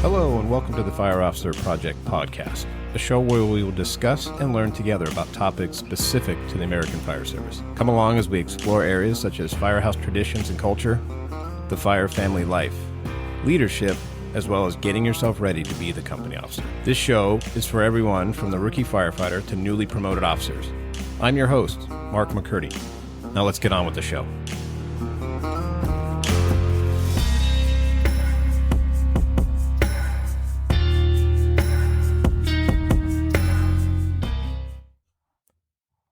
Hello and welcome to the Fire Officer Project podcast, a show where we will discuss and learn together about topics specific to the American Fire Service. Come along as we explore areas such as firehouse traditions and culture, the fire family life, leadership, as well as getting yourself ready to be the company officer. This show is for everyone from the rookie firefighter to newly promoted officers. I'm your host, Mark McCurdy. Now let's get on with the show.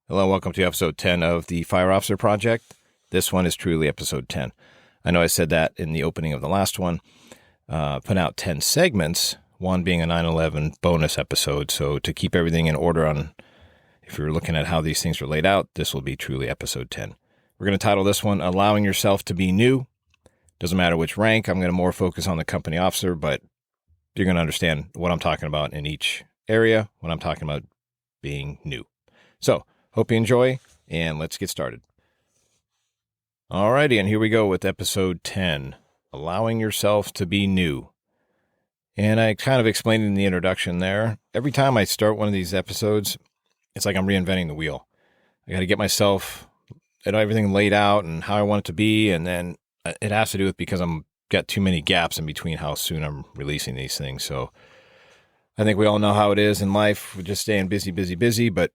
Hello, welcome to episode 10 of the Fire Officer Project. This one is truly episode 10. I know I said that in the opening of the last one. Put out 10 segments, one being a 9/11 bonus episode. So to keep everything in order on, if you're looking at how these things are laid out, this will be truly episode 10. We're going to title this one, Allowing Yourself to Be New. Doesn't matter which rank. I'm going to more focus on the company officer, but you're going to understand what I'm talking about in each area when I'm talking about being new. So, hope you enjoy, and let's get started. Alrighty, and here we go with episode 10, Allowing Yourself to Be New. And I kind of explained in the introduction there, every time I start one of these episodes, it's like I'm reinventing the wheel. I got to get myself, everything laid out and how I want it to be, and then it has to do with because I'm got too many gaps in between how soon I'm releasing these things. So I think we all know how it is in life. We're just staying busy, but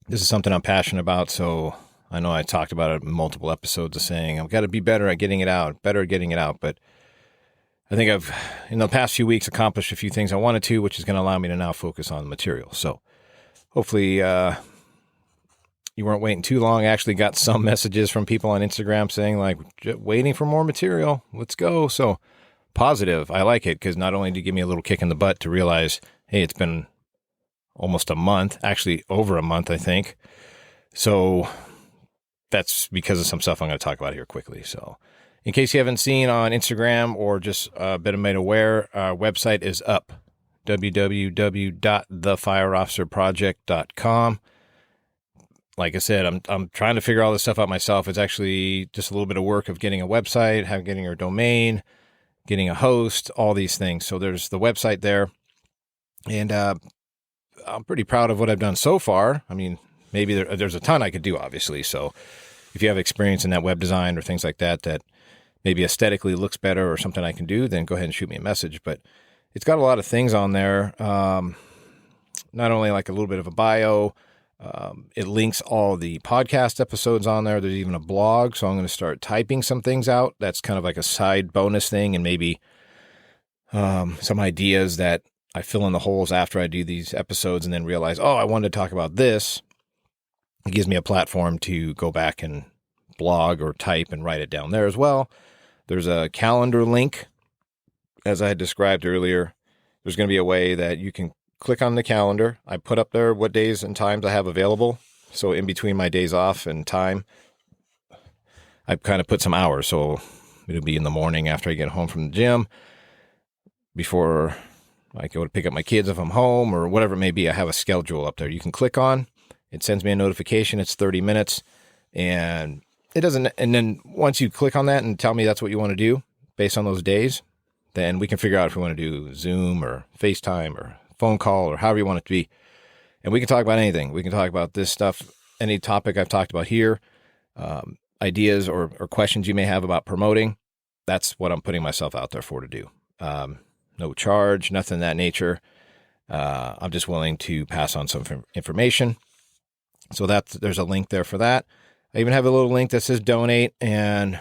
this is something I'm passionate about, so I know I talked about it in multiple episodes of saying I've got to be better at getting it out, but I think I've, in the past few weeks, accomplished a few things I wanted to, which is going to allow me to now focus on the material. So hopefully you weren't waiting too long. I actually got some messages from people on Instagram saying, like, waiting for more material. Let's go. So positive. I like it because not only did it give me a little kick in the butt to realize, hey, it's been almost a month, actually over a month, I think. So that's because of some stuff I'm going to talk about here quickly. So in case you haven't seen on Instagram or just been made aware, our website is up, www.thefireofficerproject.com. Like I said, I'm trying to figure all this stuff out myself. It's actually just a little bit of work of getting a website, getting your domain, getting a host, all these things. So there's the website there. And I'm pretty proud of what I've done so far. I mean, maybe there's a ton I could do, obviously. So if you have experience in that web design or things like that, that maybe aesthetically looks better or something I can do, then go ahead and shoot me a message. But it's got a lot of things on there. Not only like a little bit of a bio, it links all the podcast episodes on there. There's even a blog. So I'm going to start typing some things out. That's kind of like a side bonus thing, and maybe some ideas that I fill in the holes after I do these episodes and then realize, oh, I wanted to talk about this. It gives me a platform to go back and blog or type and write it down there as well. There's a calendar link. As I had described earlier, there's going to be a way that you can click on the calendar. I put up there what days and times I have available. So in between my days off and time, I kind of put some hours. So it'll be in the morning after I get home from the gym, before I go to pick up my kids if I'm home, or whatever it may be. I have a schedule up there you can click on. It sends me a notification. It's 30 minutes. And it doesn't. And then once you click on that and tell me that's what you want to do based on those days, then we can figure out if we want to do Zoom or FaceTime or phone call or however you want it to be. And we can talk about anything. We can talk about this stuff, any topic I've talked about here, ideas or questions you may have about promoting. That's what I'm putting myself out there for to do. No charge, nothing of that nature. I'm just willing to pass on some information. So there's a link there for that. I even have a little link that says donate. And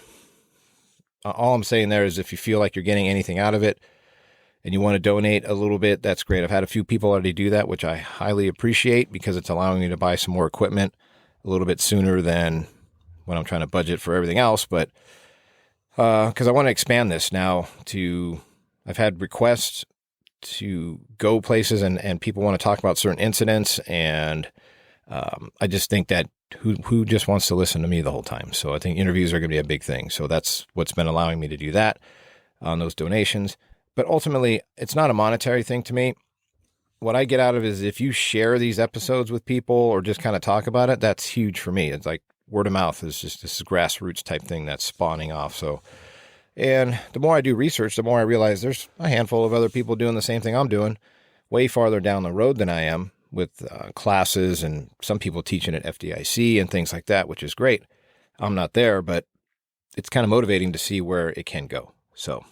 all I'm saying there is if you feel like you're getting anything out of it and you want to donate a little bit, that's great. I've had a few people already do that, which I highly appreciate because it's allowing me to buy some more equipment a little bit sooner than when I'm trying to budget for everything else. But because I want to expand this now I've had requests to go places and people want to talk about certain incidents. And I just think that who just wants to listen to me the whole time? So I think interviews are going to be a big thing. So that's what's been allowing me to do that on those donations. But ultimately, it's not a monetary thing to me. What I get out of it is if you share these episodes with people or just kind of talk about it, that's huge for me. It's like word of mouth is just this grassroots type thing that's spawning off. So And the more I do research, the more I realize there's a handful of other people doing the same thing I'm doing, way farther down the road than I am, with classes and some people teaching at FDIC and things like that, which is great. I'm not there, but it's kind of motivating to see where it can go. So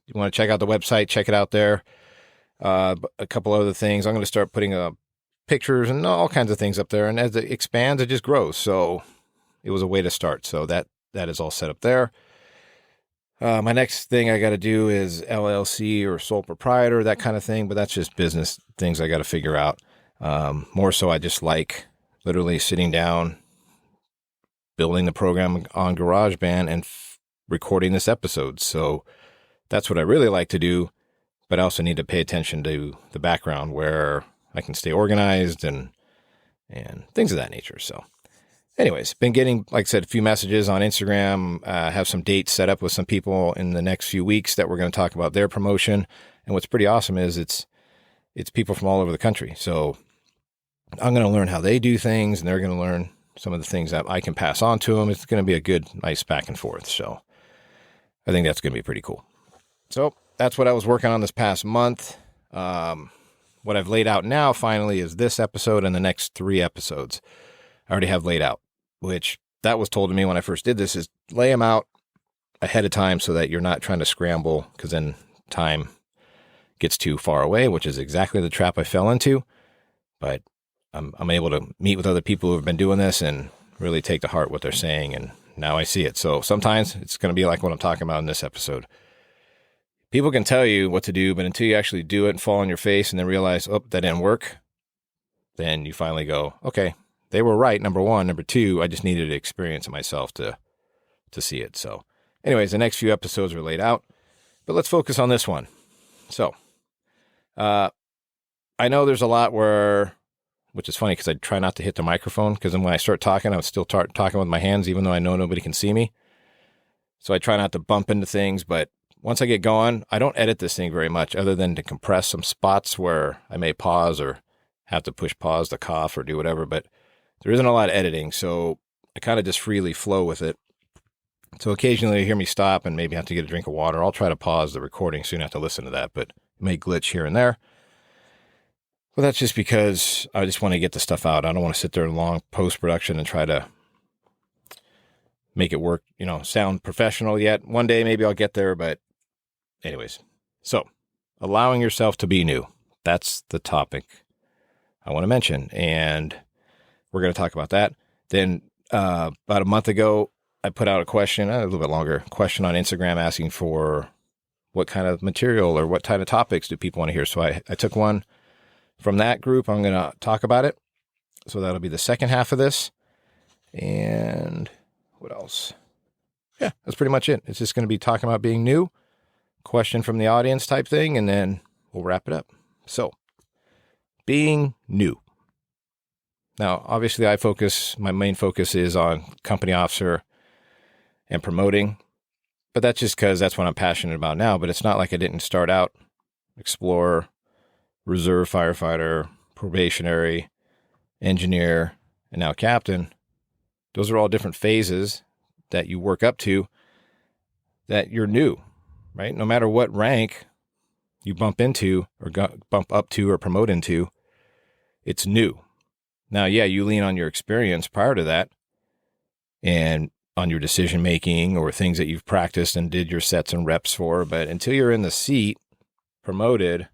you want to check out the website, check it out there. A couple other things. I'm going to start putting pictures and all kinds of things up there. And as it expands, it just grows. So it was a way to start. So that is all set up there. My next thing I got to do is LLC or sole proprietor, that kind of thing. But that's just business things I got to figure out. More so, I just like literally sitting down, building the program on GarageBand and recording this episode. So that's what I really like to do. But I also need to pay attention to the background where I can stay organized and things of that nature. So anyways, been getting, like I said, a few messages on Instagram, have some dates set up with some people in the next few weeks that we're going to talk about their promotion. And what's pretty awesome is it's people from all over the country. So I'm going to learn how they do things, and they're going to learn some of the things that I can pass on to them. It's going to be a good, nice back and forth. So I think that's going to be pretty cool. So that's what I was working on this past month. What I've laid out now finally is this episode and the next 3 episodes I already have laid out, which that was told to me when I first did this, is lay them out ahead of time so that you're not trying to scramble, because then time gets too far away, which is exactly the trap I fell into. But I'm able to meet with other people who have been doing this and really take to heart what they're saying. And now I see it. So sometimes it's going to be like what I'm talking about in this episode. People can tell you what to do, but until you actually do it and fall on your face and then realize, oh, that didn't work, then you finally go, okay, they were right, number one. Number two, I just needed to experience it myself to see it. So anyways, the next few episodes are laid out, but let's focus on this one. So I know there's a lot which is funny because I try not to hit the microphone, because then when I start talking, I'm still talking with my hands, even though I know nobody can see me. So I try not to bump into things, but once I get going, I don't edit this thing very much other than to compress some spots where I may pause or have to push pause to cough or do whatever, but there isn't a lot of editing, so I kind of just freely flow with it. So occasionally you hear me stop and maybe have to get a drink of water. I'll try to pause the recording so you don't have to listen to that, but it may glitch here and there. Well, that's just because I just want to get the stuff out. I don't want to sit there in long post-production and try to make it work, sound professional yet. One day maybe I'll get there, but anyways. So, allowing yourself to be new. That's the topic I want to mention, and we're going to talk about that. Then about a month ago, I put out a question, a little bit longer question on Instagram, asking for what kind of material or what kind of topics do people want to hear. So I took one from that group. I'm going to talk about it. So that'll be the second half of this. And what else? Yeah, that's pretty much it. It's just going to be talking about being new, question from the audience type thing, and then we'll wrap it up. So, being new. Now, obviously, my main focus is on company officer and promoting, but that's just because that's what I'm passionate about now. But it's not like I didn't start out explorer, reserve firefighter, probationary, engineer, and now captain. Those are all different phases that you work up to that you're new, right? No matter what rank you bump into or bump up to or promote into, it's new. Now, yeah, you lean on your experience prior to that and on your decision making or things that you've practiced and did your sets and reps for. But until you're in the seat, promoted,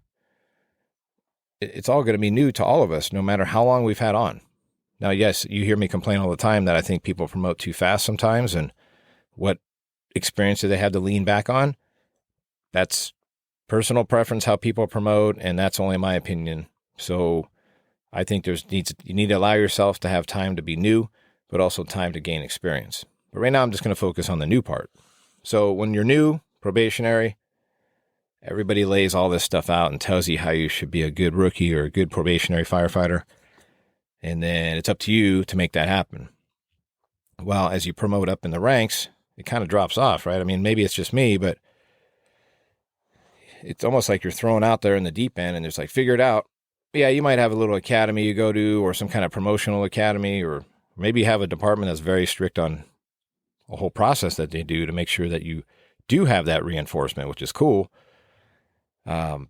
it's all going to be new to all of us, no matter how long we've had on. Now, yes, you hear me complain all the time that I think people promote too fast sometimes, and what experience do they have to lean back on? That's personal preference, how people promote, and that's only my opinion. So I think you need to allow yourself to have time to be new, but also time to gain experience. But right now I'm just going to focus on the new part. So when you're new, probationary, everybody lays all this stuff out and tells you how you should be a good rookie or a good probationary firefighter. And then it's up to you to make that happen. Well, as you promote up in the ranks, it kind of drops off, right? I mean, maybe it's just me, but it's almost like you're thrown out there in the deep end and it's like, figure it out. Yeah, you might have a little academy you go to or some kind of promotional academy, or maybe you have a department that's very strict on a whole process that they do to make sure that you do have that reinforcement, which is cool. But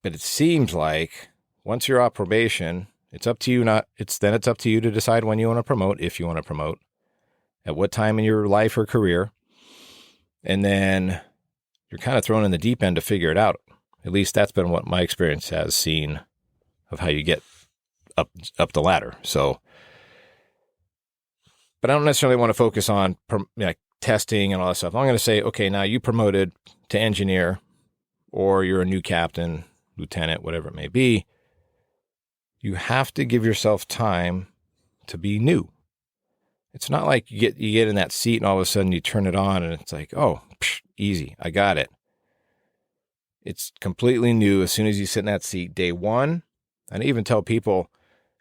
it seems like once you're off probation, it's up to you. It's up to you to decide when you want to promote, if you want to promote, at what time in your life or career. And then you're kind of thrown in the deep end to figure it out. At least that's been what my experience has seen of how you get up the ladder. So, but I don't necessarily want to focus on testing and all that stuff. I'm going to say, okay, now you promoted to engineer, or you're a new captain, lieutenant, whatever it may be. You have to give yourself time to be new. It's not like you get in that seat and all of a sudden you turn it on and it's like, oh, easy, I got it. It's completely new as soon as you sit in that seat. Day one, and I even tell people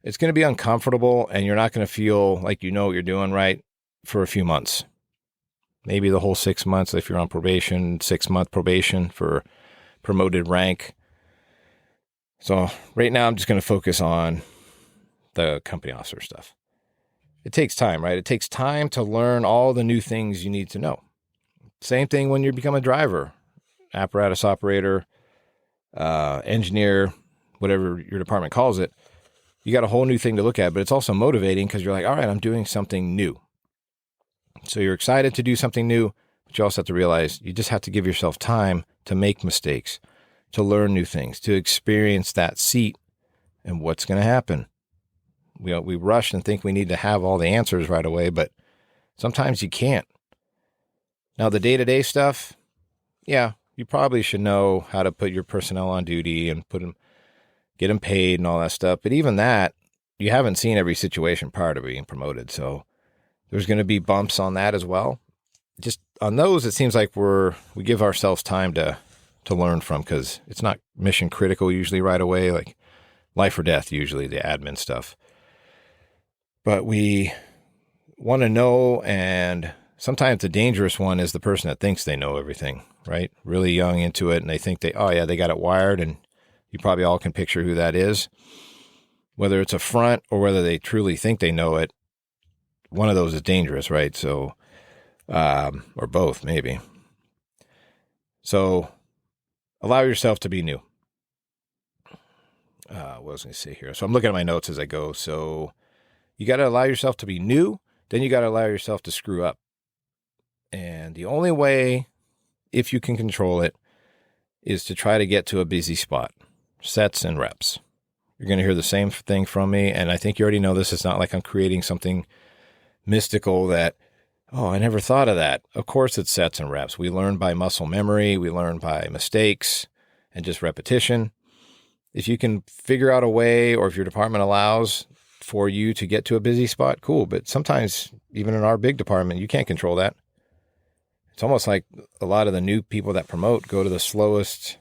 it's going to be uncomfortable and you're not going to feel like you know what you're doing right for a few months. Maybe the whole 6 months if you're on probation, 6-month probation for promoted rank. So right now I'm just going to focus on the company officer stuff. It takes time, right? It takes time to learn all the new things you need to know. Same thing when you become a driver, apparatus operator, engineer, whatever your department calls it. You got a whole new thing to look at, but it's also motivating because you're like, all right, I'm doing something new. So you're excited to do something new, but you also have to realize you just have to give yourself time to make mistakes, to learn new things, to experience that seat and what's going to happen. We rush and think we need to have all the answers right away, but sometimes you can't. Now, the day-to-day stuff, yeah, you probably should know how to put your personnel on duty and get them paid and all that stuff. But even that, you haven't seen every situation prior to being promoted. So there's going to be bumps on that as well. Just on those, it seems like we give ourselves time to learn from, because it's not mission critical usually right away, like life or death, usually the admin stuff. But we want to know, and sometimes the dangerous one is the person that thinks they know everything, right? Really young into it, and they think they got it wired, and you probably all can picture who that is. Whether it's a front or whether they truly think they know it, one of those is dangerous, right? So, or both, maybe. So, allow yourself to be new. What was I going to say here? So I'm looking at my notes as I go. So you got to allow yourself to be new. Then you got to allow yourself to screw up. And the only way, if you can control it, is to try to get to a busy spot. Sets and reps. You're going to hear the same thing from me. And I think you already know this. It's not like I'm creating something mystical that, oh, I never thought of that. Of course it's sets and reps. We learn by muscle memory. We learn by mistakes and just repetition. If you can figure out a way, or if your department allows for you to get to a busy spot, cool. But sometimes, even in our big department, you can't control that. It's almost like a lot of the new people that promote go to the slowest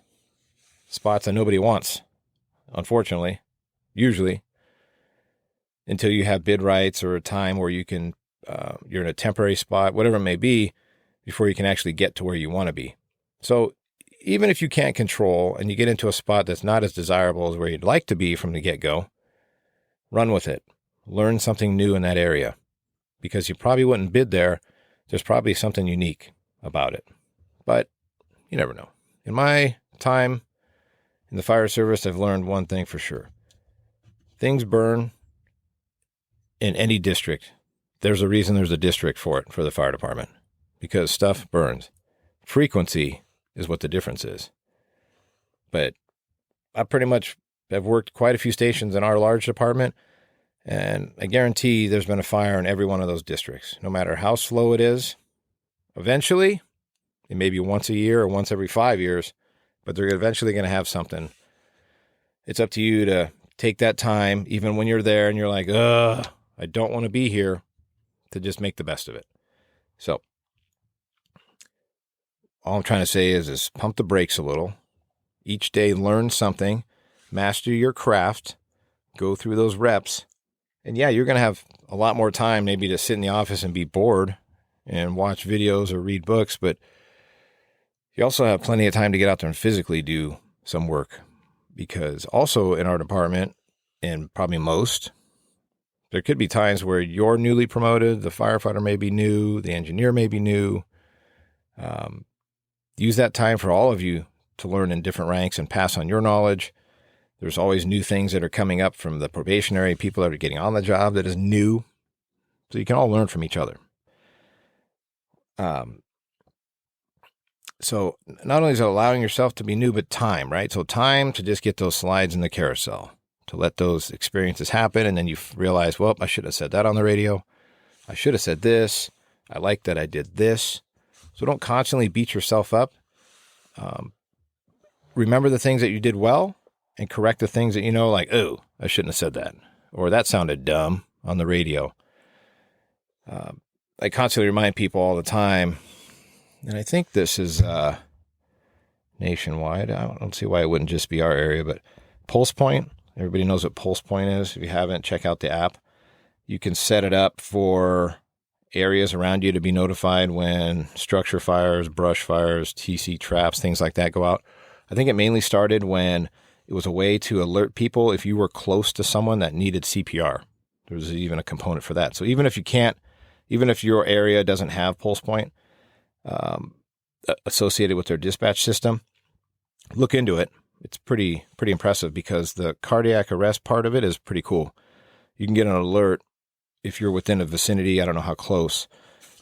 spots that nobody wants, unfortunately, usually, until you have bid rights or a time where you can, you're in a temporary spot, whatever it may be, before you can actually get to where you want to be. So even if you can't control and you get into a spot that's not as desirable as where you'd like to be from the get-go, run with it. Learn something new in that area, because you probably wouldn't bid there. There's probably something unique about it, but you never know. In my time in the fire service, I've learned one thing for sure. Things burn in any district. There's a reason there's a district for it, for the fire department, because stuff burns. Frequency is what the difference is. But I pretty much have worked quite a few stations in our large department, and I guarantee there's been a fire in every one of those districts. No matter how slow it is, eventually, it may be once a year or once every 5 years, but they're eventually going to have something. It's up to you to take that time, even when you're there and you're like, I don't want to be here, to just make the best of it. So all I'm trying to say is pump the brakes a little. Each day, learn something, master your craft, go through those reps. And yeah, you're going to have a lot more time maybe to sit in the office and be bored and watch videos or read books, but you also have plenty of time to get out there and physically do some work. Because also in our department, and probably most, there could be times where you're newly promoted, the firefighter may be new, the engineer may be new, use that time for all of you to learn in different ranks and pass on your knowledge. There's always new things that are coming up from the probationary people that are getting on the job that is new. So you can all learn from each other. So not only is it allowing yourself to be new, but time, right? So time to just get those slides in the carousel, to let those experiences happen. And then you realize, well, I should have said that on the radio. I should have said this. I like that I did this. So don't constantly beat yourself up. Remember the things that you did well and correct the things that like, oh, I shouldn't have said that. Or that sounded dumb on the radio. I constantly remind people all the time, and I think this is nationwide. I don't see why it wouldn't just be our area, but Pulse Point. Everybody knows what Pulse Point is. If you haven't, check out the app. You can set it up for areas around you to be notified when structure fires, brush fires, TC traps, things like that go out. I think it mainly started when it was a way to alert people if you were close to someone that needed CPR. There was even a component for that. So even if your area doesn't have Pulse Point associated with their dispatch system, look into it. It's pretty impressive because the cardiac arrest part of it is pretty cool. You can get an alert if you're within a vicinity. I don't know how close,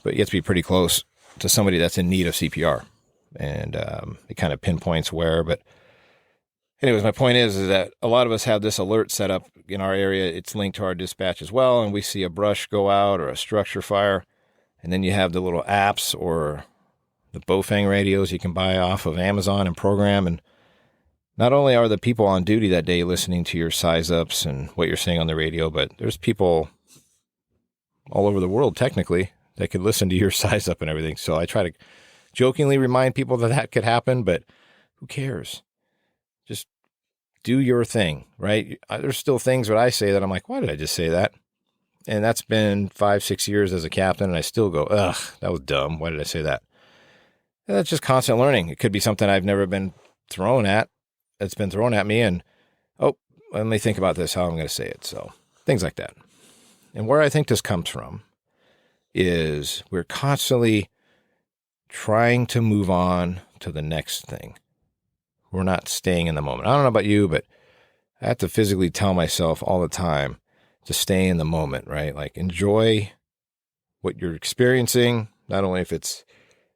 but you have to be pretty close to somebody that's in need of CPR. And it kind of pinpoints where. But anyways, my point is that a lot of us have this alert set up in our area. It's linked to our dispatch as well. And we see a brush go out or a structure fire. And then you have the little apps or the Bofang radios you can buy off of Amazon and program. And not only are the people on duty that day listening to your size ups and what you're saying on the radio, but there's people all over the world, technically, that could listen to your size up and everything. So I try to jokingly remind people that could happen, but who cares? Just do your thing, right? There's still things that I say that I'm like, why did I just say that? And that's been 5-6 years as a captain, and I still go, ugh, that was dumb. Why did I say that? And that's just constant learning. It could be something I've never been thrown at. It's been thrown at me, and, let me think about this, how I'm going to say it. So things like that. And where I think this comes from is we're constantly trying to move on to the next thing. We're not staying in the moment. I don't know about you, but I have to physically tell myself all the time to stay in the moment, right? Like enjoy what you're experiencing, not only if it's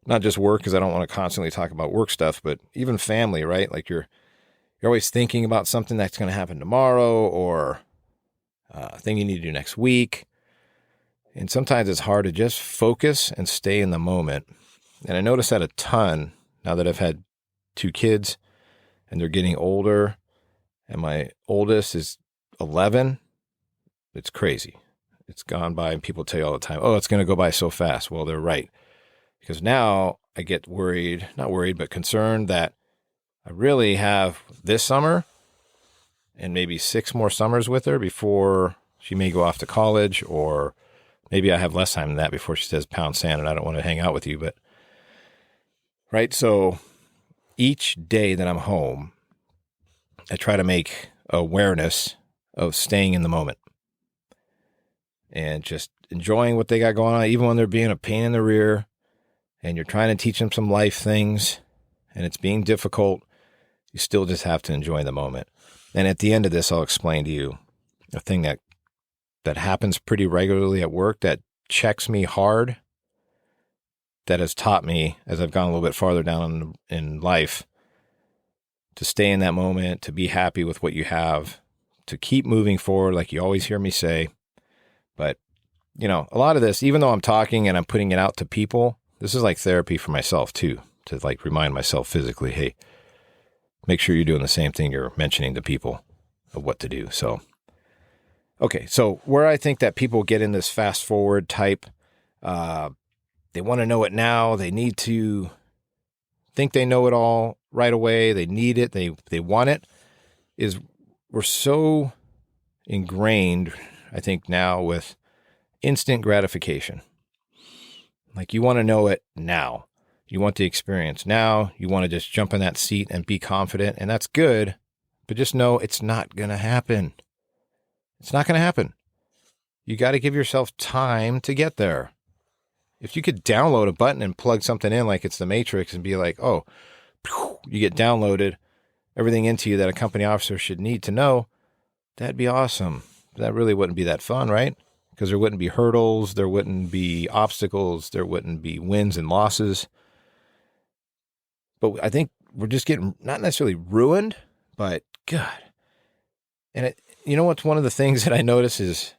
not just work, because I don't want to constantly talk about work stuff, but even family, right? Like you're always thinking about something that's going to happen tomorrow or a thing you need to do next week. And sometimes it's hard to just focus and stay in the moment. And I notice that a ton now that I've had 2 kids and they're getting older, and my oldest is 11. It's crazy. It's gone by, and people tell you all the time, oh, it's going to go by so fast. Well, they're right. Because now I get not worried, but concerned that I really have this summer and maybe 6 more summers with her before she may go off to college, or maybe I have less time than that before she says, pound sand, and I don't want to hang out with you. But right. So each day that I'm home, I try to make awareness of staying in the moment and just enjoying what they got going on, even when they're being a pain in the rear and you're trying to teach them some life things and it's being difficult. You still just have to enjoy the moment. And at the end of this, I'll explain to you a thing that happens pretty regularly at work that checks me hard, that has taught me as I've gone a little bit farther down in life to stay in that moment, to be happy with what you have, to keep moving forward like you always hear me say. But, a lot of this, even though I'm talking and I'm putting it out to people, this is like therapy for myself too, to like remind myself physically, hey, make sure you're doing the same thing you're mentioning to people of what to do. So, okay. So where I think that people get in this fast forward type, they want to know it now. They need to think they know it all right away. They need it. They want it. Is we're so ingrained, I think, now with instant gratification. Like you want to know it now. You want the experience now. You want to just jump in that seat and be confident. And that's good. But just know it's not going to happen. It's not going to happen. You got to give yourself time to get there. If you could download a button and plug something in like it's the Matrix and be like, oh, you get downloaded everything into you that a company officer should need to know, that'd be awesome. That really wouldn't be that fun, right? Because there wouldn't be hurdles, there wouldn't be obstacles, there wouldn't be wins and losses. But I think we're just getting not necessarily ruined, but God. And you know what's one of the things that I notice is,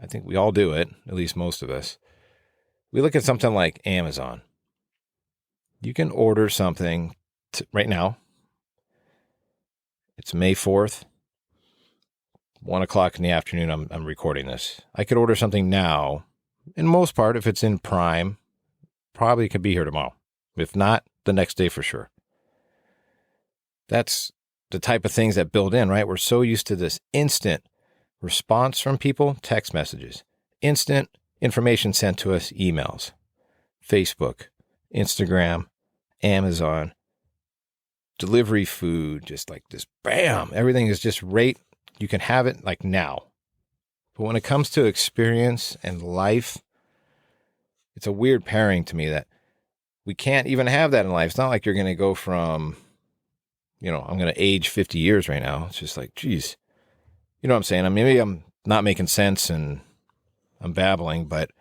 I think we all do it, at least most of us. We look at something like Amazon. You can order something right now. It's May 4th, 1 o'clock in the afternoon. I'm recording this. I could order something now. In most part, if it's in Prime, probably could be here tomorrow. If not, the next day for sure. That's the type of things that build in, right? We're so used to this instant response from people, text messages, instant information sent to us, emails, Facebook, Instagram, Amazon, delivery food, just like this, bam, everything is just right. You can have it like now. But when it comes to experience and life, it's a weird pairing to me that we can't even have that in life. It's not like you're going to go from, I'm going to age 50 years right now. It's just like, geez, you know what I'm saying? I mean, maybe I'm not making sense and I'm babbling, but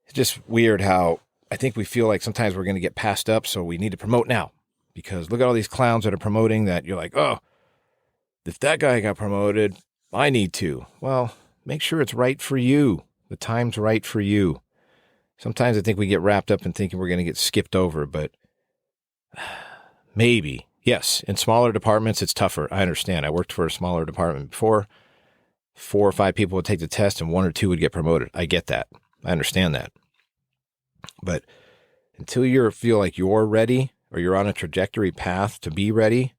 it's just weird how I think we feel like sometimes we're going to get passed up, so we need to promote now. Because look at all these clowns that are promoting that you're like, oh, if that guy got promoted, I need to. Well, make sure it's right for you. The time's right for you. Sometimes I think we get wrapped up in thinking we're going to get skipped over, but maybe. Yes, in smaller departments, it's tougher. I understand. I worked for a smaller department before. 4 or 5 people would take the test and 1 or 2 would get promoted. I get that. I understand that. But until you feel like you're ready or you're on a trajectory path to be ready,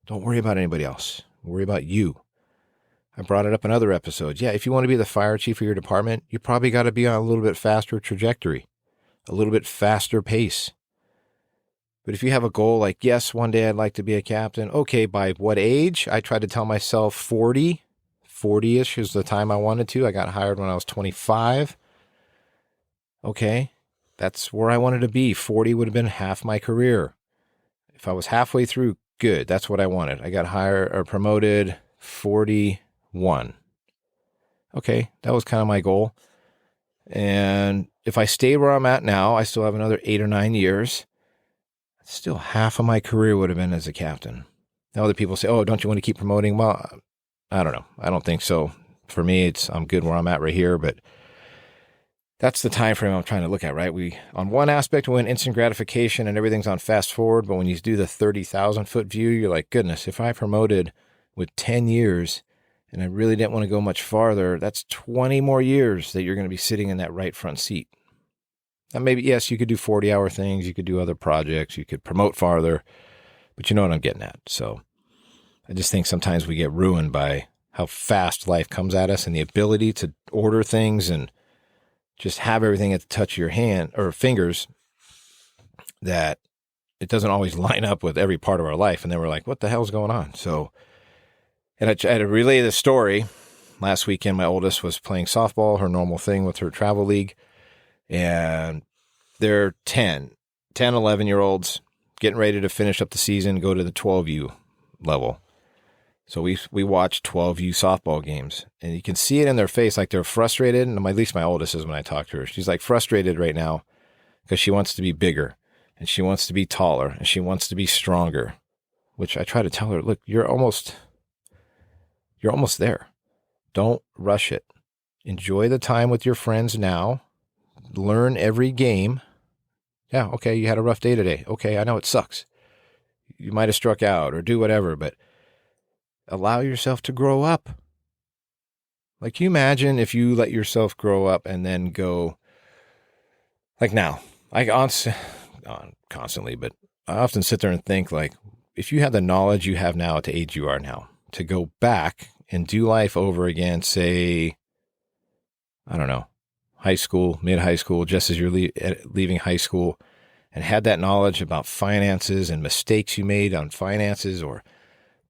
don't worry about anybody else. Worry about you. I brought it up in other episodes. Yeah, if you want to be the fire chief of your department, you probably got to be on a little bit faster trajectory, a little bit faster pace. But if you have a goal like, yes, one day I'd like to be a captain. Okay, by what age? I tried to tell myself 40. 40-ish is the time I wanted to. I got hired when I was 25. Okay, that's where I wanted to be. 40 would have been half my career. If I was halfway through, good. That's what I wanted. I got hired or promoted 41. Okay, that was kind of my goal. And if I stayed where I'm at now, I still have another 8 or 9 years. Still half of my career would have been as a captain. Now other people say, oh, don't you want to keep promoting? Well, I don't know. I don't think so. For me, I'm good where I'm at right here, but that's the time frame I'm trying to look at, right? On one aspect, we went instant gratification and everything's on fast forward, but when you do the 30,000 foot view, you're like, goodness, if I promoted with 10 years and I really didn't want to go much farther, that's 20 more years that you're going to be sitting in that right front seat. Now, maybe, yes, you could do 40-hour things. You could do other projects. You could promote farther, but you know what I'm getting at. So I just think sometimes we get ruined by how fast life comes at us and the ability to order things and just have everything at the touch of your hand or fingers, that it doesn't always line up with every part of our life. And then we're like, what the hell's going on? So, and I had to relay this story. Last weekend, my oldest was playing softball, her normal thing with her travel league. And they're 11-year-olds getting ready to finish up the season, go to the 12U level. So we watch 12U softball games, and you can see it in their face, like they're frustrated. And at least my oldest is when I talk to her. She's like frustrated right now because she wants to be bigger, and she wants to be taller, and she wants to be stronger, which I try to tell her, look, you're almost there. Don't rush it. Enjoy the time with your friends now. Learn every game. Yeah, okay, you had a rough day today. Okay, I know it sucks. You might have struck out or do whatever, but allow yourself to grow up. Like, can you imagine if you let yourself grow up and then go, like now, constantly, but I often sit there and think, like, if you have the knowledge you have now at the age you are now, to go back and do life over again, say, I don't know, high school, mid-high school, just as you're leaving high school, and had that knowledge about finances and mistakes you made on finances or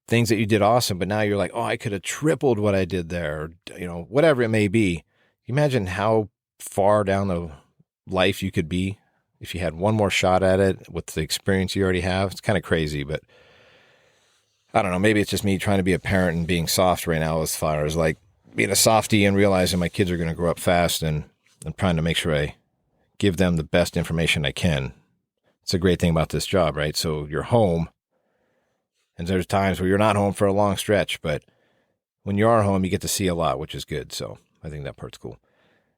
things that you did awesome, but now you're like, oh, I could have tripled what I did there, or, whatever it may be. Imagine how far down the life you could be if you had one more shot at it with the experience you already have. It's kind of crazy, but I don't know. Maybe it's just me trying to be a parent and being soft right now as far as like being a softie and realizing my kids are going to grow up fast, and I'm trying to make sure I give them the best information I can. It's a great thing about this job, right? So you're home, and there's times where you're not home for a long stretch, but when you are home, you get to see a lot, which is good. So I think that part's cool.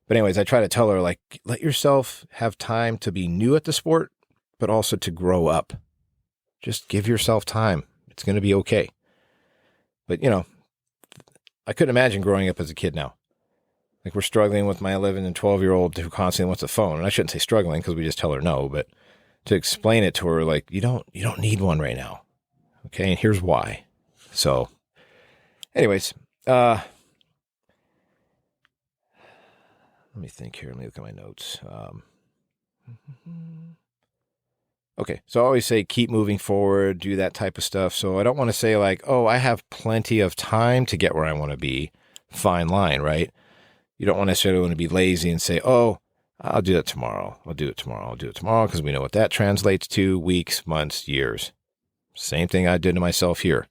But anyways, I try to tell her, like, let yourself have time to be new at the sport, but also to grow up. Just give yourself time. It's going to be okay. But, I couldn't imagine growing up as a kid now. Like, we're struggling with my 11 and 12-year-old who constantly wants a phone. And I shouldn't say struggling because we just tell her no, but to explain it to her, like, you don't need one right now. Okay, and here's why. So, anyways, let me think here. Let me look at my notes. Okay, so I always say keep moving forward, do that type of stuff. So I don't want to say like, oh, I have plenty of time to get where I want to be. Fine line, right? You don't necessarily want to be lazy and say, oh, I'll do that tomorrow. I'll do it tomorrow. I'll do it tomorrow, because we know what that translates to: weeks, months, years. Same thing I did to myself here.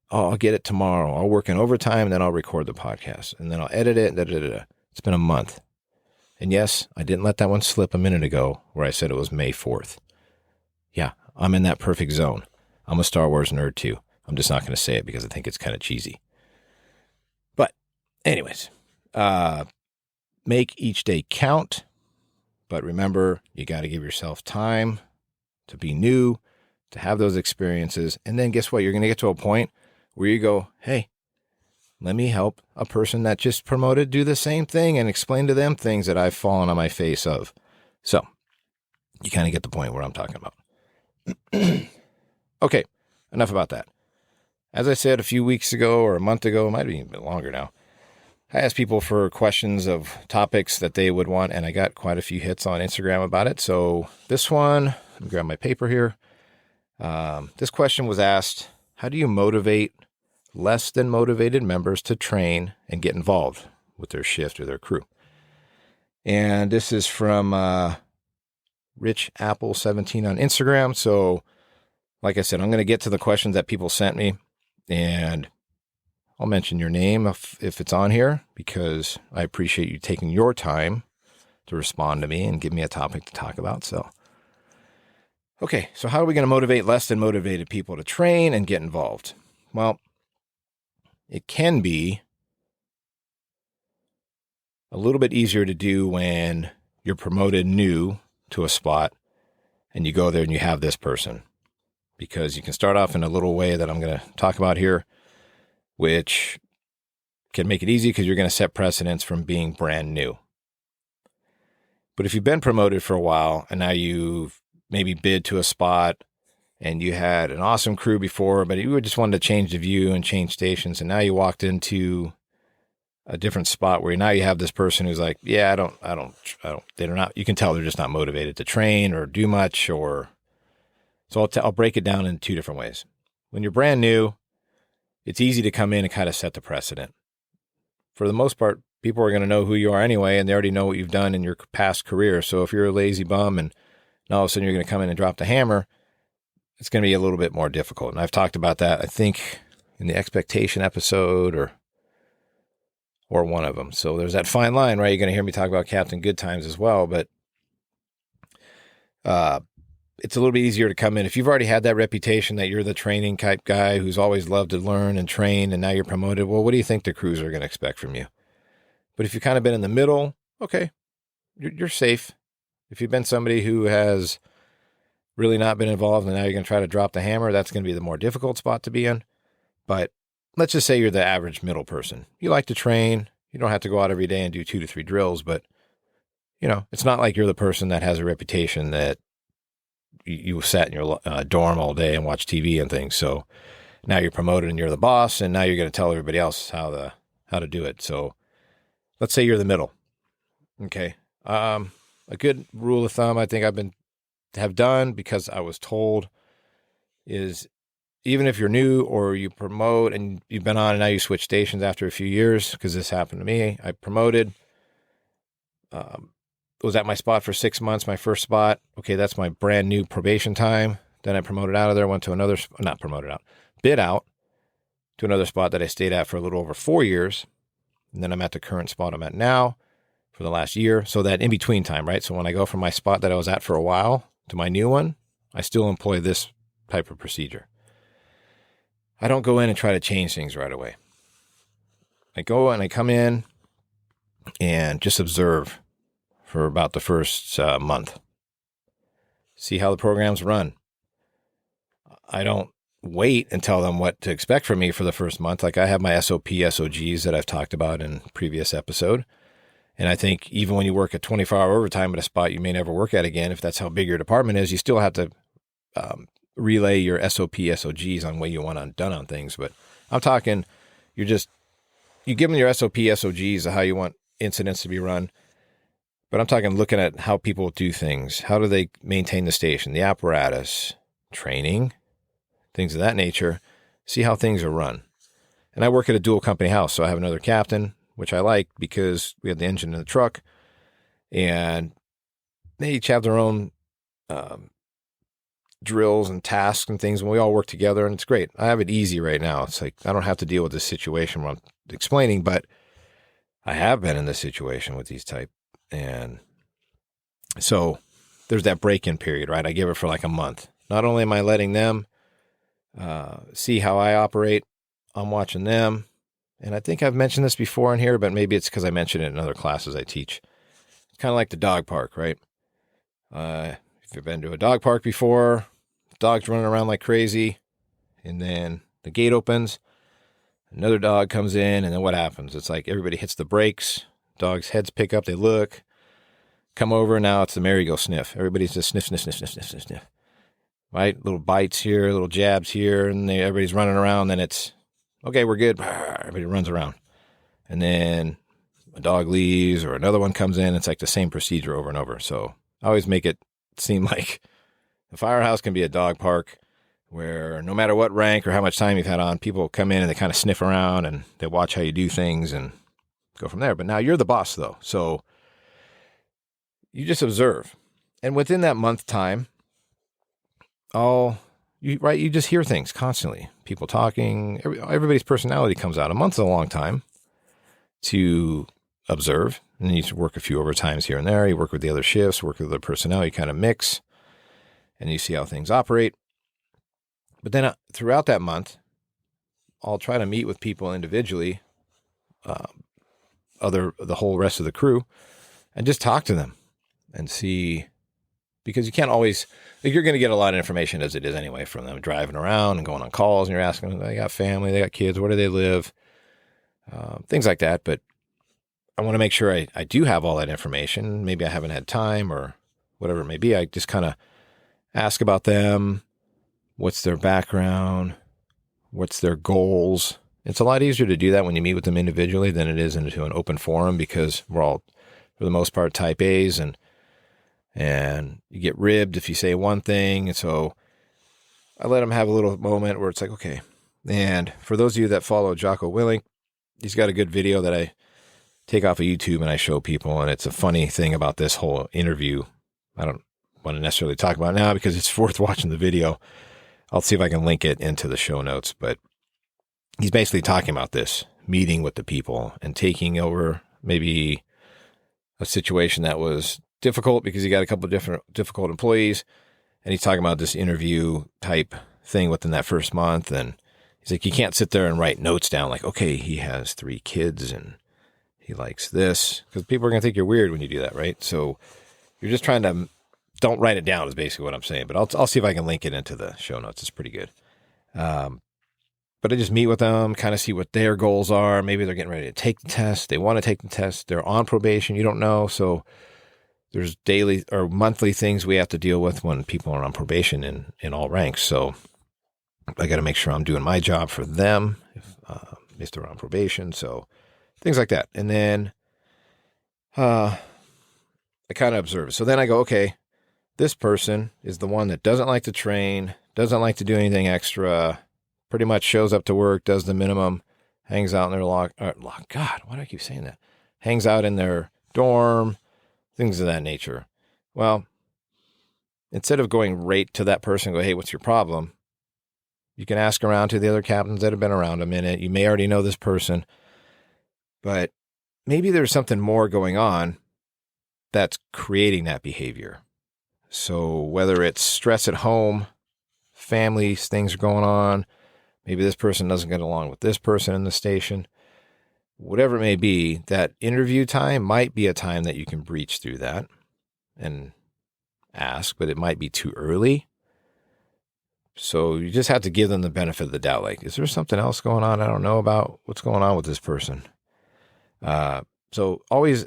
Oh, I'll get it tomorrow. I'll work in overtime, and then I'll record the podcast, and then I'll edit it. It's been a month. And yes, I didn't let that one slip a minute ago where I said it was May 4th. Yeah, I'm in that perfect zone. I'm a Star Wars nerd too. I'm just not going to say it because I think it's kind of cheesy. But anyways, make each day count. But remember, you got to give yourself time to be new, to have those experiences. And then guess what? You're going to get to a point where you go, hey, let me help a person that just promoted do the same thing and explain to them things that I've fallen on my face of. So you kind of get the point where I'm talking about. Okay, enough about that. As I said a few weeks ago or a month ago, it might be a bit longer now, I asked people for questions of topics that they would want, and I got quite a few hits on Instagram about it. So this one, let me grab my paper here. This question was asked: how do you motivate less than motivated members to train and get involved with their shift or their crew? And this is from Rich Apple 17 on Instagram. So like I said, I'm going to get to the questions that people sent me, and I'll mention your name if it's on here, because I appreciate you taking your time to respond to me and give me a topic to talk about. So, okay. So how are we going to motivate less than motivated people to train and get involved? Well, it can be a little bit easier to do when you're promoted new to a spot and you go there and you have this person, because you can start off in a little way that I'm going to talk about here, which can make it easy because you're going to set precedents from being brand new. But if you've been promoted for a while and now you've maybe bid to a spot and you had an awesome crew before, but you just wanted to change the view and change stations, and now you walked into a different spot where now you have this person who's like, yeah, they're not, you can tell they're just not motivated to train or do much, or, so I'll break it down in two different ways. When you're brand new, it's easy to come in and kind of set the precedent. For the most part, people are going to know who you are anyway, and they already know what you've done in your past career. So if you're a lazy bum and all of a sudden you're going to come in and drop the hammer, it's going to be a little bit more difficult. And I've talked about that, I think, in the expectation episode or one of them. So there's that fine line, right? You're going to hear me talk about Captain Good Times as well, but it's a little bit easier to come in. If you've already had that reputation that you're the training type guy who's always loved to learn and train, and now you're promoted, well, what do you think the crews are going to expect from you? But if you've kind of been in the middle, okay, you're safe. If you've been somebody who has really not been involved and now you're going to try to drop the hammer, that's going to be the more difficult spot to be in. But let's just say you're the average middle person. You like to train. You don't have to go out every day and do 2 to 3 drills, but it's not like you're the person that has a reputation that you sat in your dorm all day and watch TV and things. So now you're promoted and you're the boss, and now you're going to tell everybody else how to do it. So let's say you're the middle. Okay. A good rule of thumb I think have done, because I was told, is even if you're new or you promote and you've been on and now you switch stations after a few years, because this happened to me, I promoted. was at my spot for 6 months, my first spot. Okay, that's my brand new probation time. Then I promoted out of there, went to another, not promoted out, bid out to another spot that I stayed at for a little over 4 years. And then I'm at the current spot I'm at now for the last year. So that in between time, right? So when I go from my spot that I was at for a while to my new one, I still employ this type of procedure. I don't go in and try to change things right away. I go and I come in and just observe for about the first month. See how the programs run. I don't wait and tell them what to expect from me for the first month. Like I have my SOP, SOGs that I've talked about in previous episode. And I think even when you work at 24-hour overtime at a spot you may never work at again, if that's how big your department is, you still have to relay your SOP, SOGs on what you want done on things. But I'm talking, you give them your SOP, SOGs of how you want incidents to be run. But I'm talking looking at how people do things. How do they maintain the station, the apparatus, training, things of that nature. See how things are run. And I work at a dual company house, so I have another captain, which I like because we have the engine in the truck. And they each have their own drills and tasks and things, and we all work together, and it's great. I have it easy right now. It's like I don't have to deal with this situation where I'm explaining, but I have been in this situation with these type. And so there's that break-in period, right? I give it for like a month. Not only am I letting them see how I operate, I'm watching them. And I think I've mentioned this before in here, but maybe it's because I mentioned it in other classes I teach. It's kind of like the dog park, right? If you've been to a dog park before, dog's running around like crazy, and then the gate opens, another dog comes in, and then what happens? It's like everybody hits the brakes, dogs' heads pick up, they look, come over, now it's the merry-go sniff. Everybody's just sniff, sniff, sniff, sniff, sniff, sniff, sniff. Right? Little bites here, little jabs here, and everybody's running around, then it's, okay, we're good. Everybody runs around. And then a dog leaves or another one comes in. It's like the same procedure over and over. So I always make it seem like the firehouse can be a dog park where no matter what rank or how much time you've had on, people come in and they kind of sniff around and they watch how you do things and go from there. But now you're the boss, though. So you just observe. And within that month time, you just hear things constantly. People talking, everybody's personality comes out. A month's a long time to observe. And you work a few overtimes here and there. You work with the other shifts, work with the personnel. You kind of mix and you see how things operate. But then throughout that month, I'll try to meet with people individually, the whole rest of the crew, and just talk to them and see, because you can't always, like, you're going to get a lot of information as it is anyway from them driving around and going on calls, and you're asking them, they got family, they got kids, where do they live, things like that. But I want to make sure I do have all that information. Maybe I haven't had time or whatever it may be. I just kind of ask about them. What's their background? What's their goals? It's a lot easier to do that when you meet with them individually than it is into an open forum, because we're all, for the most part, type A's, and you get ribbed if you say one thing. And so I let them have a little moment where it's like, okay. And for those of you that follow Jocko Willink, he's got a good video that I take off of YouTube and I show people. And it's a funny thing about this whole interview. I don't want to necessarily talk about it now because it's worth watching the video. I'll see if I can link it into the show notes, but he's basically talking about this, meeting with the people and taking over maybe a situation that was difficult because he got a couple of difficult employees, and he's talking about this interview type thing within that first month. And he's like, you can't sit there and write notes down like, okay, he has 3 kids and he likes this, because people are going to think you're weird when you do that, right? So you're just trying to, don't write it down is basically what I'm saying, but I'll see if I can link it into the show notes. It's pretty good. But I just meet with them, kind of see what their goals are. Maybe they're getting ready to take the test. They want to take the test. They're on probation. You don't know. So there's daily or monthly things we have to deal with when people are on probation in all ranks. So I got to make sure I'm doing my job for them if they're on probation. So things like that. And then I kind of observe it. So then I go, okay, this person is the one that doesn't like to train, doesn't like to do anything extra, pretty much shows up to work, does the minimum, hangs out in their God, why do I keep saying that? Hangs out in their dorm, things of that nature. Well, instead of going right to that person and go, hey, what's your problem? You can ask around to the other captains that have been around a minute. You may already know this person, but maybe there's something more going on that's creating that behavior. So whether it's stress at home, families, things are going on, maybe this person doesn't get along with this person in the station, whatever it may be, that interview time might be a time that you can breach through that and ask, but it might be too early. So you just have to give them the benefit of the doubt. Like, is there something else going on I don't know about? What's going on with this person? So always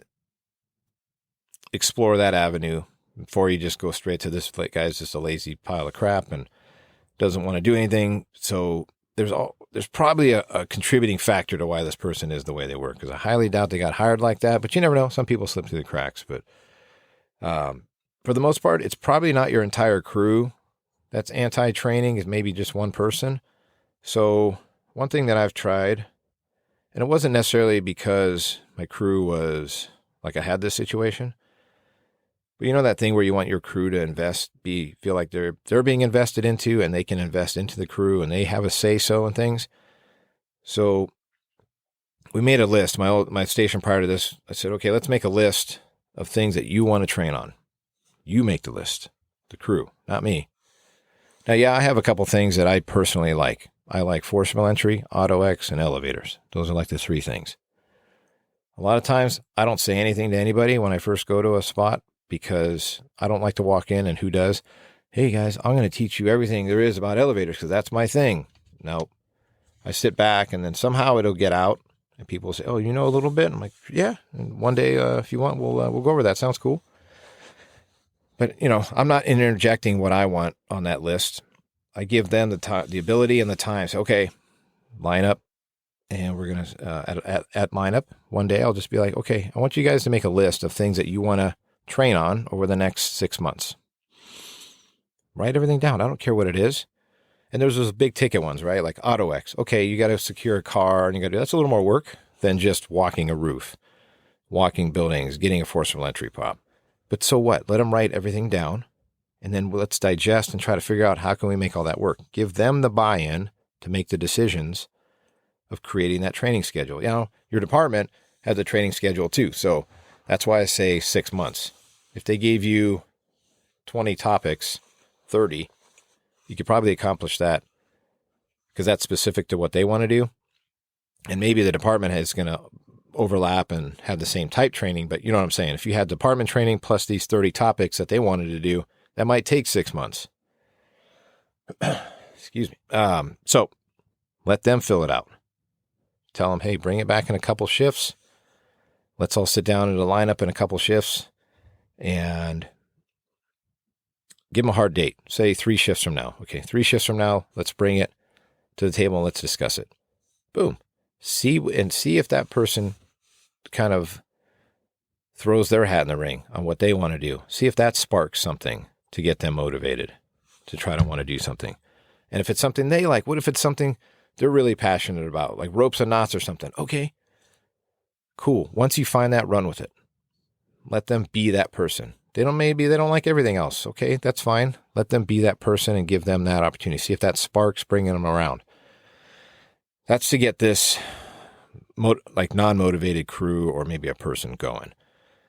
explore that avenue before you just go straight to this guy's just a lazy pile of crap and doesn't want to do anything. So there's probably a contributing factor to why this person is the way they work, because I highly doubt they got hired like that, but you never know. Some people slip through the cracks, but for the most part, it's probably not your entire crew that's anti-training. Is maybe just one person. So one thing that I've tried, and it wasn't necessarily because my crew was like I had this situation, but you know that thing where you want your crew to feel like they're being invested into, and they can invest into the crew and they have a say-so and things. So we made a list. My station prior to this, I said, okay, let's make a list of things that you want to train on. You make the list, the crew, not me. Now, yeah, I have a couple things that I personally like. I like forcible entry, auto X, and elevators. Those are like the three things. A lot of times I don't say anything to anybody when I first go to a spot because I don't like to walk in and who does? Hey guys, I'm going to teach you everything there is about elevators because that's my thing. No, I sit back and then somehow it'll get out and people say, oh, you know a little bit? I'm like, yeah. And one day, if you want, we'll go over that. Sounds cool. But, I'm not interjecting what I want on that list. I give them the ability and the time. So, okay, line up. And we're going to, at lineup, one day I'll just be like, okay, I want you guys to make a list of things that you want to train on over the next 6 months. Write everything down. I don't care what it is. And there's those big ticket ones, right? Like auto X. Okay, you got to secure a car and you got to do that's a little more work than just walking a roof, walking buildings, getting a forcible entry pop. But so what? Let them write everything down, and then let's digest and try to figure out how can we make all that work. Give them the buy-in to make the decisions of creating that training schedule. Your department has a training schedule too, so that's why I say 6 months. If they gave you 20 topics, 30, you could probably accomplish that because that's specific to what they want to do. And maybe the department is going to overlap and have the same type training, but you know what I'm saying? If you had department training plus these 30 topics that they wanted to do, that might take 6 months. Excuse me. So let them fill it out. Tell them, hey, bring it back in a couple shifts. Let's all sit down in a lineup in a couple shifts and give them a hard date. Say 3 shifts from now. Okay, 3 shifts from now, let's bring it to the table and let's discuss it. Boom. See if that person kind of throws their hat in the ring on what they want to do. See if that sparks something to get them motivated to try to want to do something. And if it's something they like, what if it's something they're really passionate about, like ropes and knots or something? Okay, cool. Once you find that, run with it. Let them be that person. Maybe they don't like everything else. Okay, that's fine. Let them be that person and give them that opportunity. See if that sparks bringing them around. That's to get this non-motivated crew or maybe a person going.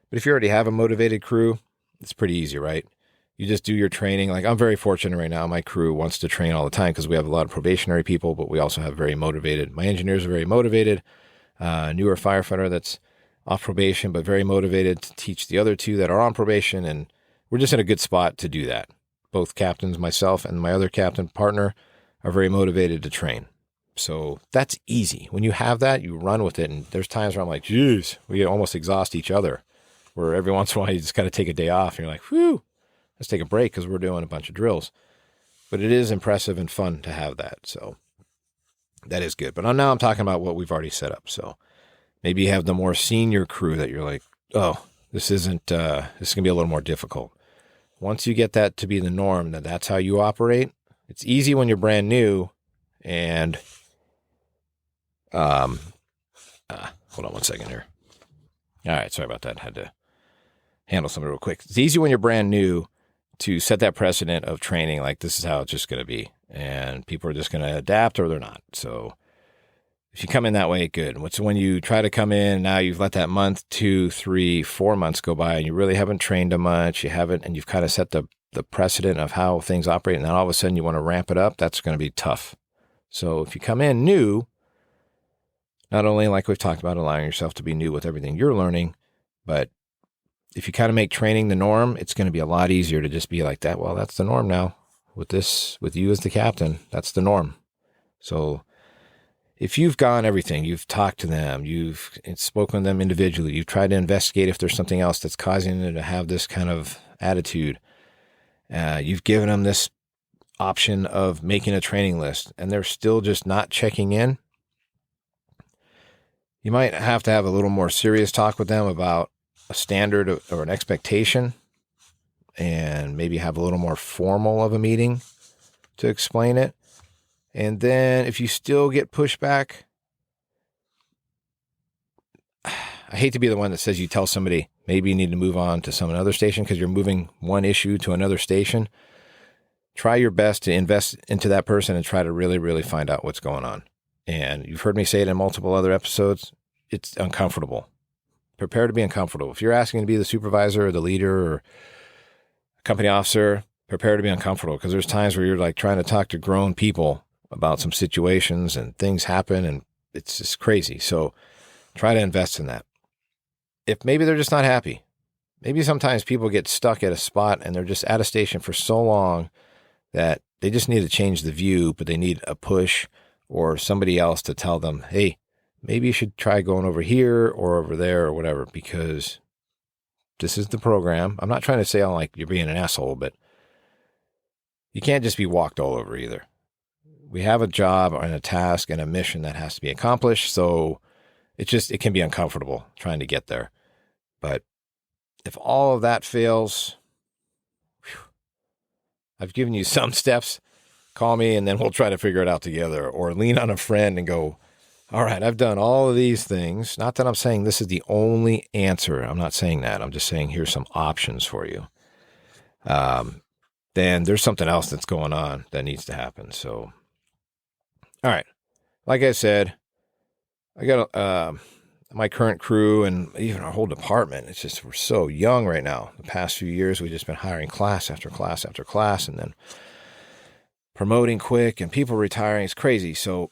But if you already have a motivated crew, it's pretty easy, right? You just do your training. Like I'm very fortunate right now. My crew wants to train all the time because we have a lot of probationary people, but we also have very motivated. My engineers are very motivated. Newer firefighter that's off probation, but very motivated to teach the other 2 that are on probation. And we're just in a good spot to do that. Both captains, myself and my other captain partner, are very motivated to train. So that's easy. When you have that, you run with it. And there's times where I'm like, geez, we almost exhaust each other. Where every once in a while you just got to take a day off. And you're like, whew, let's take a break because we're doing a bunch of drills. But it is impressive and fun to have that. So that is good. But now I'm talking about what we've already set up. So maybe you have the more senior crew that you're like, oh, this is going to be a little more difficult. Once you get that to be the norm, that's how you operate. It's easy when you're brand new and hold on one second here. All right. Sorry about that. Had to handle somebody real quick. It's easy when you're brand new to set that precedent of training, like this is how it's just going to be. And people are just going to adapt or they're not. So if you come in that way, good. What's when you try to come in, now you've let that month, 2, 3, 4 months go by and you really haven't trained them much. You haven't, and you've kind of set the precedent of how things operate. And then all of a sudden you want to ramp it up. That's going to be tough. So if you come in new, not only like we've talked about, allowing yourself to be new with everything you're learning, but if you kind of make training the norm, it's going to be a lot easier to just be like that. Well, that's the norm now with you as the captain. That's the norm. So if you've gone everything, you've talked to them, you've spoken to them individually, you've tried to investigate if there's something else that's causing them to have this kind of attitude. You've given them this option of making a training list and they're still just not checking in. You might have to have a little more serious talk with them about a standard or an expectation and maybe have a little more formal of a meeting to explain it. And then if you still get pushback, I hate to be the one that says you tell somebody maybe you need to move on to some other station because you're moving one issue to another station. Try your best to invest into that person and try to really, really find out what's going on. And you've heard me say it in multiple other episodes. It's uncomfortable. Prepare to be uncomfortable. If you're asking to be the supervisor or the leader or company officer, prepare to be uncomfortable because there's times where you're like trying to talk to grown people about some situations and things happen and it's just crazy. So try to invest in that. If maybe they're just not happy, maybe sometimes people get stuck at a spot and they're just at a station for so long that they just need to change the view, but they need a push or somebody else to tell them, hey, maybe you should try going over here or over there or whatever, because this is the program. I'm not trying to say I'm like you're being an asshole, but you can't just be walked all over either. We have a job and a task and a mission that has to be accomplished. So it can be uncomfortable trying to get there. But if all of that fails, I've given you some steps. Call me and then we'll try to figure it out together, or lean on a friend and go, all right, I've done all of these things. Not that I'm saying this is the only answer. I'm not saying that. I'm just saying here's some options for you. Then there's something else that's going on that needs to happen. So, all right. Like I said, I got my current crew and even our whole department. It's just, we're so young right now. The past few years, we've just been hiring class after class after class and then promoting quick and people retiring. It's crazy. So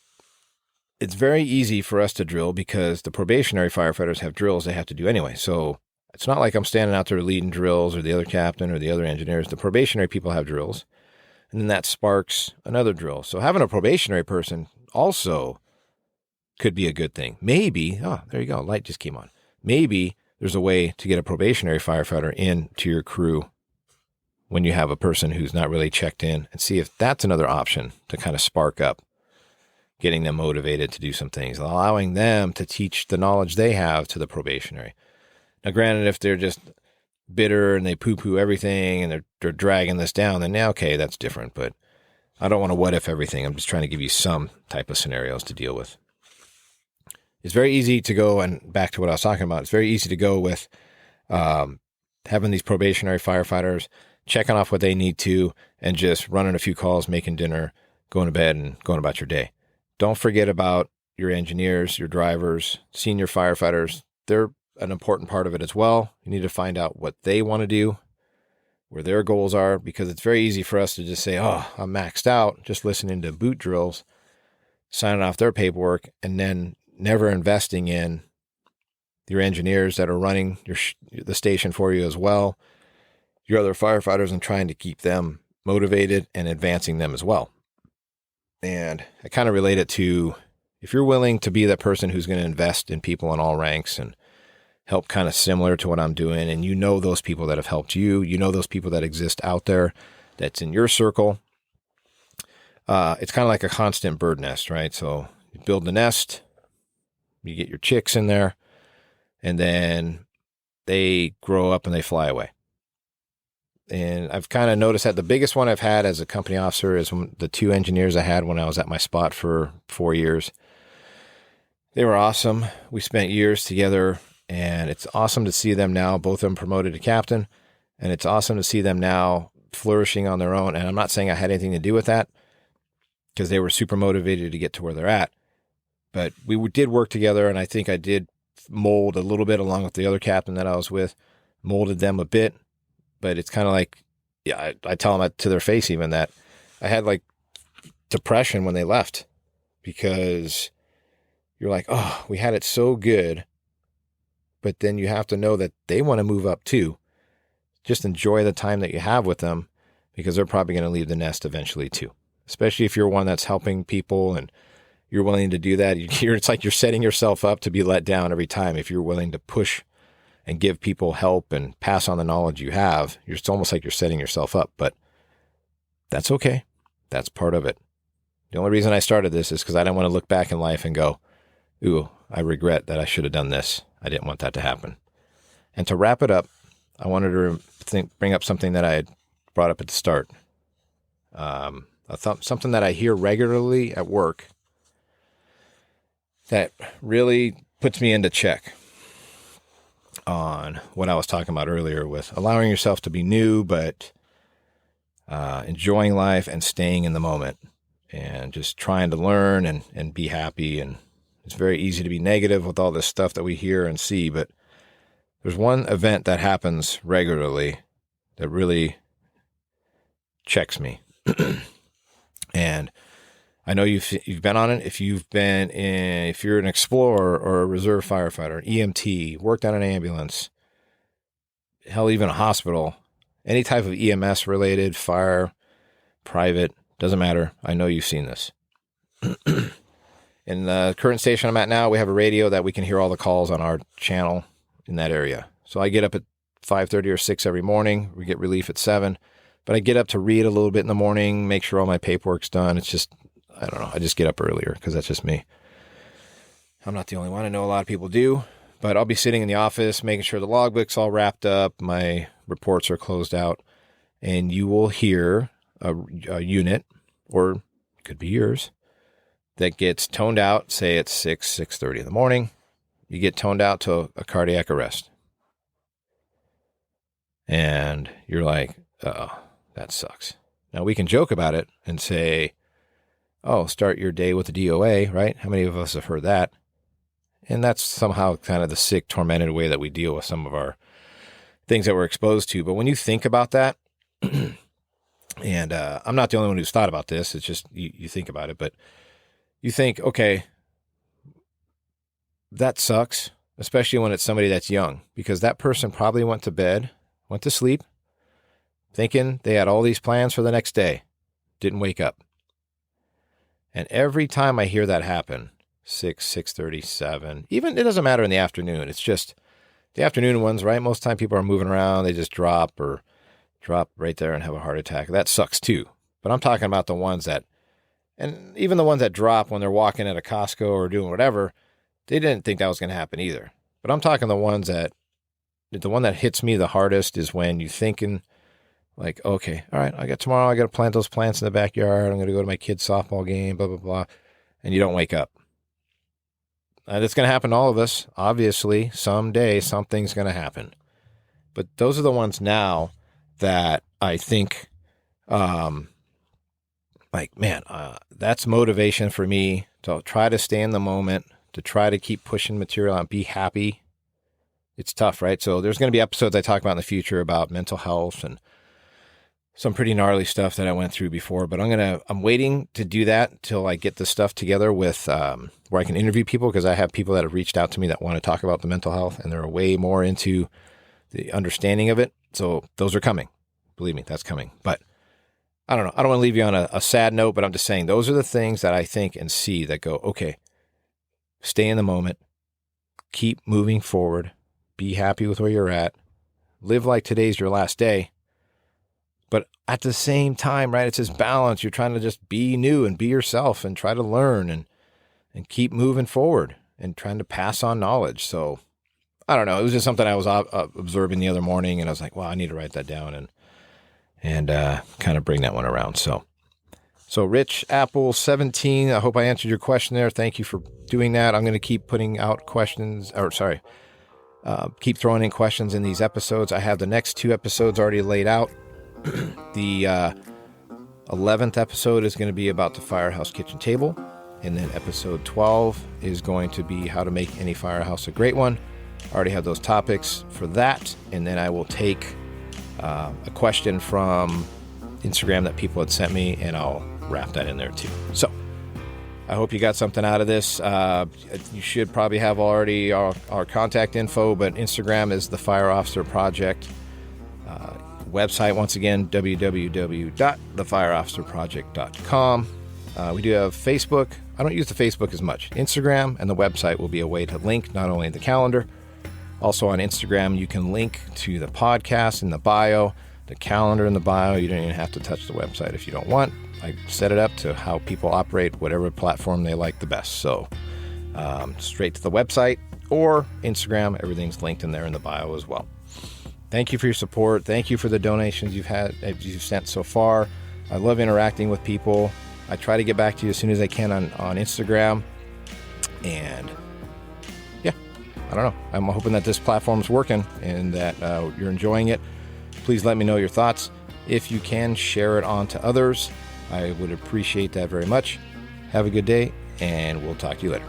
it's very easy for us to drill because the probationary firefighters have drills they have to do anyway. So it's not like I'm standing out there leading drills or the other captain or the other engineers. The probationary people have drills. And then that sparks another drill. So having a probationary person also could be a good thing. Maybe, there you go, light just came on. Maybe there's a way to get a probationary firefighter into your crew when you have a person who's not really checked in, and see if that's another option to kind of spark up, getting them motivated to do some things, allowing them to teach the knowledge they have to the probationary. Now, granted, if they're just bitter and they poo-poo everything and they're dragging this down, then okay, that's different. But I don't want to what if everything. I'm just trying to give you some type of scenarios to deal with. It's very easy to go, and back to what I was talking about, it's very easy to go with having these probationary firefighters, checking off what they need to, and just running a few calls, making dinner, going to bed, and going about your day. Don't forget about your engineers, your drivers, senior firefighters. They're an important part of it as well. You need to find out what they want to do, where their goals are, because it's very easy for us to just say, oh, I'm maxed out, just listening to boot drills, signing off their paperwork, and then never investing in your engineers that are running the station for you as well, your other firefighters, and trying to keep them motivated and advancing them as well. And I kind of relate it to, if you're willing to be that person who's going to invest in people in all ranks and help kind of similar to what I'm doing, and you know those people that have helped you, you know those people that exist out there that's in your circle, it's kind of like a constant bird nest, right? So you build the nest, you get your chicks in there, and then they grow up and they fly away. And I've kind of noticed that the biggest one I've had as a company officer is the 2 engineers I had when I was at my spot for 4 years. They were awesome. We spent years together, And it's awesome to see them now, both of them promoted to captain. And it's awesome to see them now flourishing on their own. And I'm not saying I had anything to do with that because they were super motivated to get to where they're at. But we did work together, and I think I did mold a little bit along with the other captain that I was with, molded them a bit. But it's kind of like, yeah, I tell them to their face even that I had like depression when they left because you're like, oh, we had it so good. But then you have to know that they want to move up too. Just enjoy the time that you have with them because they're probably going to leave the nest eventually too. Especially if you're one that's helping people and you're willing to do that. It's like you're setting yourself up to be let down every time. If you're willing to push and give people help and pass on the knowledge you have, it's almost like you're setting yourself up. But that's okay. That's part of it. The only reason I started this is because I didn't want to look back in life and go, ooh, I regret that I should have done this. I didn't want that to happen. And to wrap it up, I wanted to bring up something that I had brought up at the start. Something that I hear regularly at work that really puts me into check on what I was talking about earlier with allowing yourself to be new, but enjoying life and staying in the moment and just trying to learn and be happy. And it's very easy to be negative with all this stuff that we hear and see, but there's one event that happens regularly that really checks me. And I know you've been on it. If you're an explorer or a reserve firefighter, an EMT, worked on an ambulance, hell, even a hospital, any type of EMS related, fire, private, doesn't matter. I know you've seen this. In the current station I'm at now, we have a radio that we can hear all the calls on our channel in that area. So I get up at 5:30 or 6 every morning. We get relief at 7. But I get up to read a little bit in the morning, make sure all my paperwork's done. It's just, I don't know. I just get up earlier because that's just me. I'm not the only one. I know a lot of people do. But I'll be sitting in the office, making sure the logbook's all wrapped up, my reports are closed out, and you will hear a unit, or it could be yours, that gets toned out. Say it's 6:30 in the morning. You get toned out to a cardiac arrest. And you're like, uh-oh, that sucks. Now we can joke about it and say, oh, start your day with the DOA, right? How many of us have heard that? And that's somehow kind of the sick, tormented way that we deal with some of our things that we're exposed to. But when you think about that, and I'm not the only one who's thought about this, it's just you think about it, but you think, okay, that sucks, especially when it's somebody that's young, because that person probably went to bed, went to sleep, thinking they had all these plans for the next day, didn't wake up. And every time I hear that happen, 6:30, 7, even it doesn't matter in the afternoon. It's just the afternoon ones, right? Most of the time people are moving around. They just drop right there and have a heart attack. That sucks too. But I'm talking about the ones that, and even the ones that drop when they're walking at a Costco or doing whatever, they didn't think that was going to happen either. But I'm talking the one that hits me the hardest is when you're thinking like, okay, all right, tomorrow I got to plant those plants in the backyard. I'm going to go to my kid's softball game, blah, blah, blah. And you don't wake up. That's going to happen to all of us. Obviously, someday something's going to happen. But those are the ones now that I think, that's motivation for me to try to stay in the moment, to try to keep pushing material and be happy. It's tough, right? So there's going to be episodes I talk about in the future about mental health and some pretty gnarly stuff that I went through before, but I'm waiting to do that till I get the stuff together with, where I can interview people, because I have people that have reached out to me that want to talk about the mental health and they're way more into the understanding of it. So those are coming. Believe me, that's coming. But I don't know. I don't want to leave you on a sad note, but I'm just saying those are the things that I think and see that go, okay, stay in the moment, keep moving forward, be happy with where you're at, live like today's your last day. But at the same time, right, it's this balance. You're trying to just be new and be yourself and try to learn and keep moving forward and trying to pass on knowledge. So I don't know. It was just something I was observing the other morning, and I was like, wow, I need to write that down and kind of bring that one around. So Rich Apple 17, I hope I answered your question there. Thank you for doing that. I'm going to keep putting out Keep throwing in questions in these episodes. I have the next 2 episodes already laid out. The 11th episode is going to be about the Firehouse kitchen table. And then episode 12 is going to be how to make any firehouse a great one. I already have those topics for that. And then I will take a question from Instagram that people had sent me, and I'll wrap that in there too. So I hope you got something out of this. You should probably have already our contact info, but Instagram is the Fire Officer Project. Website, once again, www.thefireofficerproject.com. We do have Facebook. I don't use the Facebook as much. Instagram and the website will be a way to link not only the calendar, also on Instagram, you can link to the podcast in the bio, the calendar in the bio. You don't even have to touch the website if you don't want. I set it up to how people operate, whatever platform they like the best. So straight to the website or Instagram, everything's linked in there in the bio as well. Thank you for your support. Thank you for the donations you've sent so far. I love interacting with people. I try to get back to you as soon as I can on Instagram. And yeah, I don't know. I'm hoping that this platform's working and that you're enjoying it. Please let me know your thoughts. If you can, share it on to others. I would appreciate that very much. Have a good day, and we'll talk to you later.